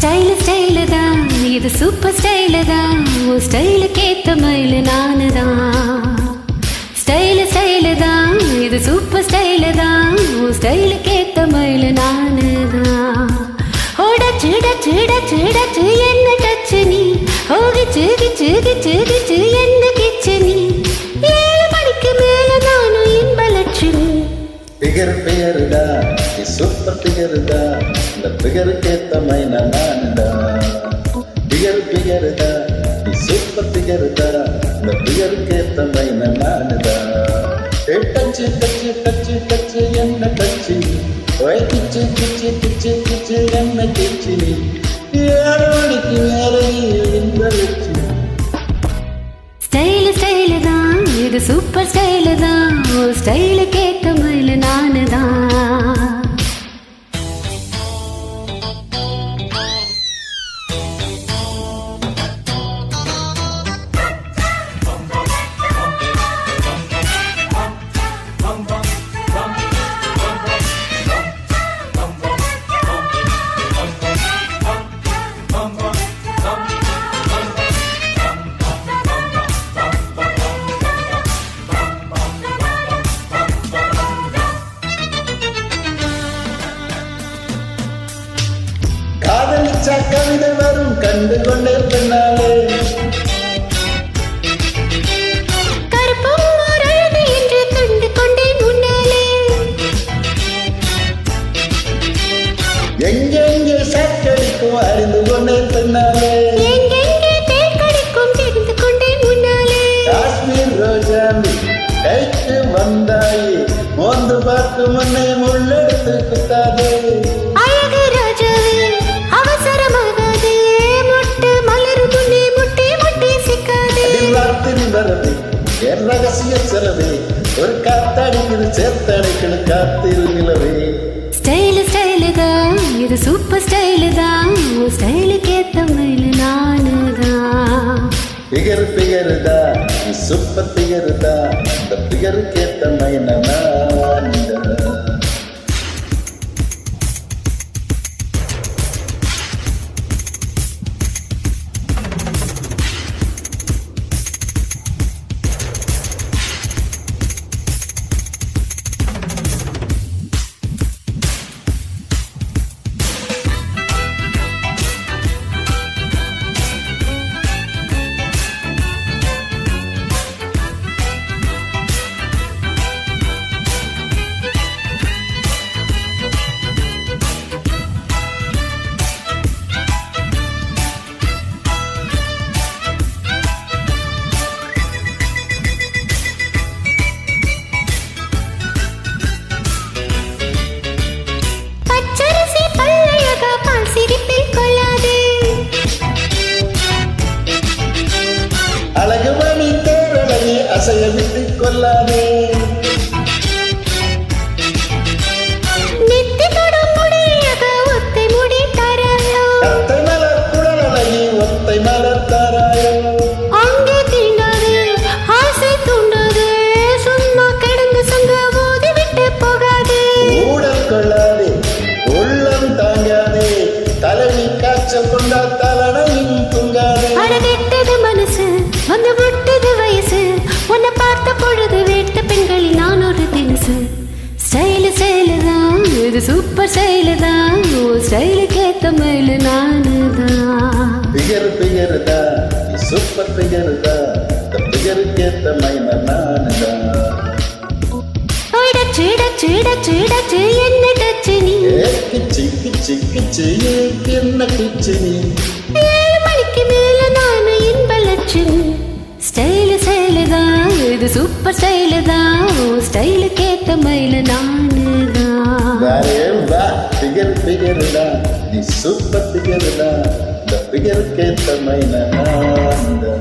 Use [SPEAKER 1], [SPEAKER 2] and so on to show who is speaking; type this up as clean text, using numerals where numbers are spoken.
[SPEAKER 1] style style தான் இது super style தான் உன் ஸ்டைலுக்கு ஏத்த மயில் நானு தான் ஸ்டைல் ஸ்டைல் தான் இது சூப்பர் ஸ்டைல் தான் உன் ஸ்டைலுக்கு ஏத்த மயில் நானு தான் ஓடச்சு டச்சு டச்சு டச்சு என்ன டச்சு நீ ஓகிச்சு கிச்சு கிச்சு கிச்சு என்ன கிச்சு நீ 7 மணிக்கு மேல நானும் இன்பலட்சுமி
[SPEAKER 2] பிகர் பிகருடா நீ சூப்பர் பிகருடா இந்த பிகருக்கு ஏத்த மைனா நானுடா பிகர் பிகருடா நீ சூப்பர் பிகருடா இந்த பிகருக்கு ஏத்த மைனா நானுடா டச்சு டச்சு டச்சு டச்சு என்ன டச்சு ஓய் கிச்சு கிச்சு கிச்சு கிச்சு என்ன கிச்சு நீ 7 மணிக்கு மேல இன்பலட்சுமி
[SPEAKER 1] ஸ்டைல் ஸ்டைல் தான் இது சூப்பர் ஸ்டைல் தான் உன் ஸ்டைலுக்கு ஏத்த மயில் நானு தான்
[SPEAKER 2] காதலிச்சா கவிதை வரும் கண்டு கொண்டே பின்னாலே
[SPEAKER 1] கருப்பும் ஓர் அழகு என்று கண்டு கொண்டே முன்னாலே
[SPEAKER 2] எங்கெங்கே சாக்கடிக்கும் அறிந்து கொண்டே பின்னாலே
[SPEAKER 1] எங்கெங்கே தேன் கடிக்கும் தெரிந்து கொண்டே முன்னாலே
[SPEAKER 2] காஷ்மீர் ரோஜாமி கைக்கு வந்தாயே மோந்து பார்க்கும் முன்னே முள்ளெடுத்து குத்தாதே
[SPEAKER 1] அழகு ராஜாவே அவசரமாகாதே மொட்டு மலரு முன்னே முட்டி முட்டி சிக்காதே
[SPEAKER 2] வார்த்தை வரவே என் ரகசிய சிறவே ஒரு காத்தடிக்குது சேர்த்தடைக்குது காத்தில் நிலவே
[SPEAKER 1] ஸ்டைல் ஸ்டைல் தான் இது சூப்பர் ஸ்டைல் தான் உன் ஸ்டைலுக்கு ஏத்த மயில் நானு தான்
[SPEAKER 2] பிகர் பிகருதா நீ சூப்பர் பிகருதா இந்த பிகருக்கு ஏத்த மைனா நானுடா அழகு மணி தேரலையே அசைய விட்டு கொள்ளாதே அத்தை மலர் குழலையே ஒத்தை மலர் தாராயோ
[SPEAKER 1] அங்கே தீண்டாது ஆசை தூண்டாது சும்மா கிடந்து சங்க போது விட்டு போகாது
[SPEAKER 2] ஊடல் கொள்ளாதே உள்ளம் தாங்காதே தலைவி காய்ச்சல் கொண்டா தலனையும் தூங்காதே
[SPEAKER 1] அடகெட்டது மனசு வந்து விட்டது வயசு உன்னை பார்த்த பொழுது வேட்ட பெண்களில் நான் ஒரு தினசு ஸ்டைலு ஸ்டைலு தான் இது சூப்பர் ஸ்டைலு தான் உன் ஸ்டைலுக்கு ஏத்த மயில் நானு தான்
[SPEAKER 2] பிகர் பிகருதா நீ சூப்பர் பிகருதா இந்த பிகருக்கு ஏத்த மைனா நானுடா
[SPEAKER 1] டச்சு டச்சு டச்சு டச்சு என்ன டச்சு நீ
[SPEAKER 2] கிச்சு கிச்சு கிச்சு என்ன கிச்சு நீ
[SPEAKER 1] 7 மணிக்கு மேல நானு இன்பலட்சுமி ஸ்டைலு ஸ்டைலு தான் இது சூப்பர் ஸ்டைலு தான் உன் ஸ்டைலுக்கு ஏத்த மயில் நானு தான்
[SPEAKER 2] வாரே வா பிகர் பிகருதா நீ சூப்பர் பிகருதா இந்த பிகருக்கு ஏத்த மைனா நானுடா